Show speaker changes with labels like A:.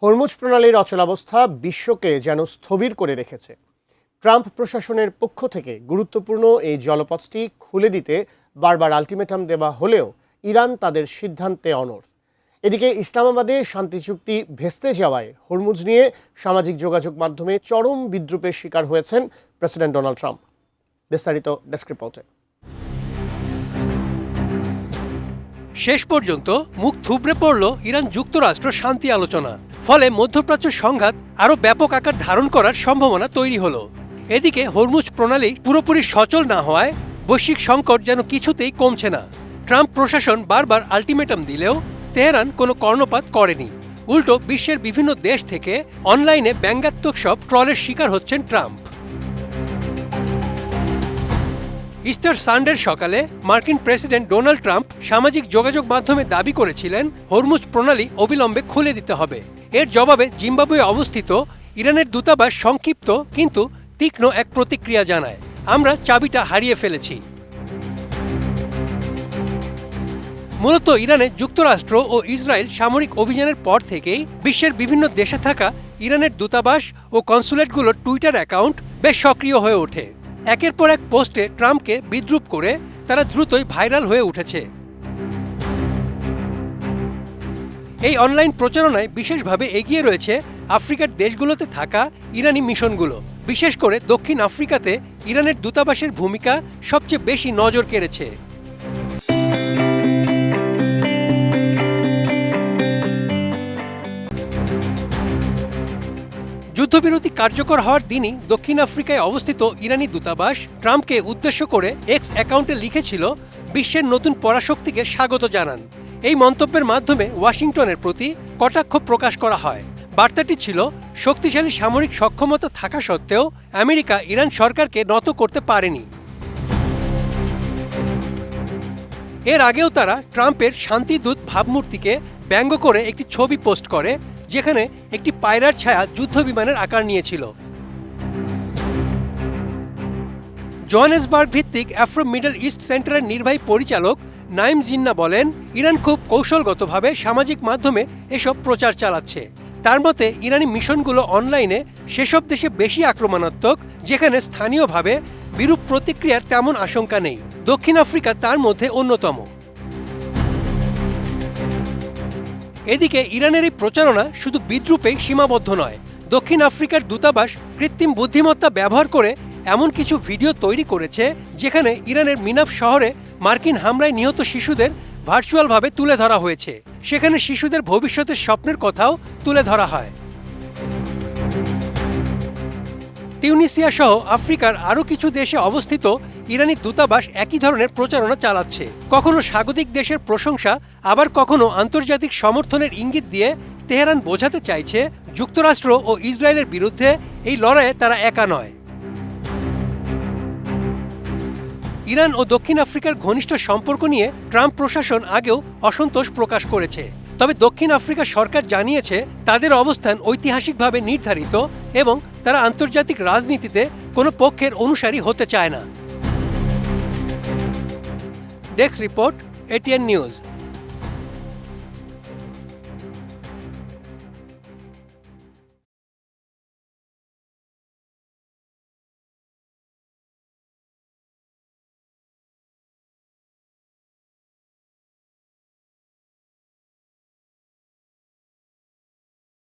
A: Hormuz প্রণালীর অচলাবস্থা বিশ্বকে যেন স্থবির করে রেখেছে। ট্রাম্প প্রশাসনের পক্ষ থেকে গুরুত্বপূর্ণ এই জলপথটি খুলে দিতে বারবার আলটিমেটাম দেওয়া হলেও ইরান তাদের সিদ্ধান্তে অনড়। এদিকে ইসলামাবাদে শান্তি চুক্তি ভেস্তে যাওয়ায় হরমুজ নিয়ে সামাজিক যোগাযোগ মাধ্যমে চরম বিদ্রূপের শিকার হয়েছেন প্রেসিডেন্ট ডোনাল্ড ট্রাম্প। বিস্তারিত ডেস্ক রিপোর্টে।
B: শেষ পর্যন্ত মুখ থুবড়ে পড়ল ইরান যুক্তরাষ্ট্র শান্তি আলোচনা। ফলে মধ্যপ্রাচ্য সংঘাত আরও ব্যাপক আকার ধারণ করার সম্ভাবনা তৈরি হলো। এদিকে হরমুজ প্রণালী পুরোপুরি সচল না হওয়ায় বৈশ্বিক সংকট যেন কিছুতেই কমছে না। ট্রাম্প প্রশাসন বারবার আলটিমেটাম দিলেও তেহরান কোনো কর্ণপাত করেনি। উল্টো বিশ্বের বিভিন্ন দেশ থেকে অনলাইনে ব্যঙ্গাত্মক সব ট্রলের শিকার হচ্ছেন ট্রাম্প। ইস্টার সানডের সকালে মার্কিন প্রেসিডেন্ট ডোনাল্ড ট্রাম্প সামাজিক যোগাযোগ মাধ্যমে দাবি করেছিলেন হরমুজ প্রণালী অবিলম্বে খুলে দিতে হবে। এর জবাবে জিম্বাবুয়ে অবস্থিত ইরানের দূতাবাস সংক্ষিপ্ত কিন্তু তীক্ষ্ণ এক প্রতিক্রিয়া জানায়, আমরা চাবিটা হারিয়ে ফেলেছি। মূলত ইরানে যুক্তরাষ্ট্র ও ইসরায়েল সামরিক অভিযানের পর থেকেই বিশ্বের বিভিন্ন দেশে থাকা ইরানের দূতাবাস ও কনসুলেটগুলোর টুইটার অ্যাকাউন্ট বেশ সক্রিয় হয়ে ওঠে। একের পর এক পোস্টে ট্রাম্পকে বিদ্রূপ করে তারা দ্রুতই ভাইরাল হয়ে উঠেছে। এই অনলাইন প্রচারণায় বিশেষভাবে এগিয়ে রয়েছে আফ্রিকার দেশগুলোতে থাকা ইরানি মিশনগুলো। বিশেষ করে দক্ষিণ আফ্রিকাতে ইরানের দূতাবাসের ভূমিকা সবচেয়ে বেশি নজর কেড়েছে। যুদ্ধবিরতি কার্যকর হওয়ার দিনই দক্ষিণ আফ্রিকায় অবস্থিত ইরানি দূতাবাস ট্রাম্পকে উদ্দেশ্য করে এক্স অ্যাকাউন্টে লিখেছিল, বিশ্বের নতুন পরাশক্তিকে স্বাগত জানান। এই মন্তব্যের মাধ্যমে ওয়াশিংটনের প্রতি কটাক্ষ প্রকাশ করা হয়। বার্তাটি ছিল, শক্তিশালী সামরিক সক্ষমতা থাকা সত্ত্বেও আমেরিকা ইরান সরকারকে নত করতে পারেনি। এর আগেও তারা ট্রাম্পের শান্তিদূত ভাবমূর্তিকে ব্যঙ্গ করে একটি ছবি পোস্ট করে, যেখানে একটি পায়রার ছায়া যুদ্ধবিমানের আকার নিয়েছিল। জোহানেসবার্গ ভিত্তিক আফ্রো মিডল ইস্ট সেন্টারের নির্বাহী পরিচালক নাইম জিন্না বলেন, ইরান খুব কৌশলগতভাবে সামাজিক মাধ্যমে এসব প্রচার চালাচ্ছে। তার মতে ইরানি মিশনগুলো অনলাইনে সেসব দেশে বেশি আক্রমণাত্মক যেখানে স্থানীয়ভাবে বিরূপ প্রতিক্রিয়ার তেমন আশঙ্কা নেই। দক্ষিণ আফ্রিকা তার মধ্যে অন্যতম। এদিকে ইরানের এই প্রচারণা শুধু বিদ্রূপেই সীমাবদ্ধ নয়। দক্ষিণ আফ্রিকার দূতাবাস কৃত্রিম বুদ্ধিমত্তা ব্যবহার করে এমন কিছু ভিডিও তৈরি করেছে যেখানে ইরানের মিনাব শহরে মার্কিন হামলায় নিহত শিশুদের ভার্চুয়ালভাবে তুলে ধরা হয়েছে। সেখানে শিশুদের ভবিষ্যতের স্বপ্নের কথাও তুলে ধরা হয়। তিউনিসিয়া সহ আফ্রিকার আরও কিছু দেশে অবস্থিত ইরানি দূতাবাস একই ধরনের প্রচারণা চালাচ্ছে। কখনো স্বাগতিক দেশের প্রশংসা, আবার কখনো আন্তর্জাতিক সমর্থনের ইঙ্গিত দিয়ে তেহরান বোঝাতে চাইছে যুক্তরাষ্ট্র ও ইসরায়েলের বিরুদ্ধে এই লড়াইয়ে তারা একা নয়। ইরান ও দক্ষিণ আফ্রিকার ঘনিষ্ঠ সম্পর্ক নিয়ে ট্রাম্প প্রশাসন আগেও অসন্তোষ প্রকাশ করেছে। তবে দক্ষিণ আফ্রিকা সরকার জানিয়েছে তাদের অবস্থান ঐতিহাসিকভাবে নির্ধারিত এবং তারা আন্তর্জাতিক রাজনীতিতে কোনো পক্ষের অনুসারী হতে চায় না। Desk report, ATN news.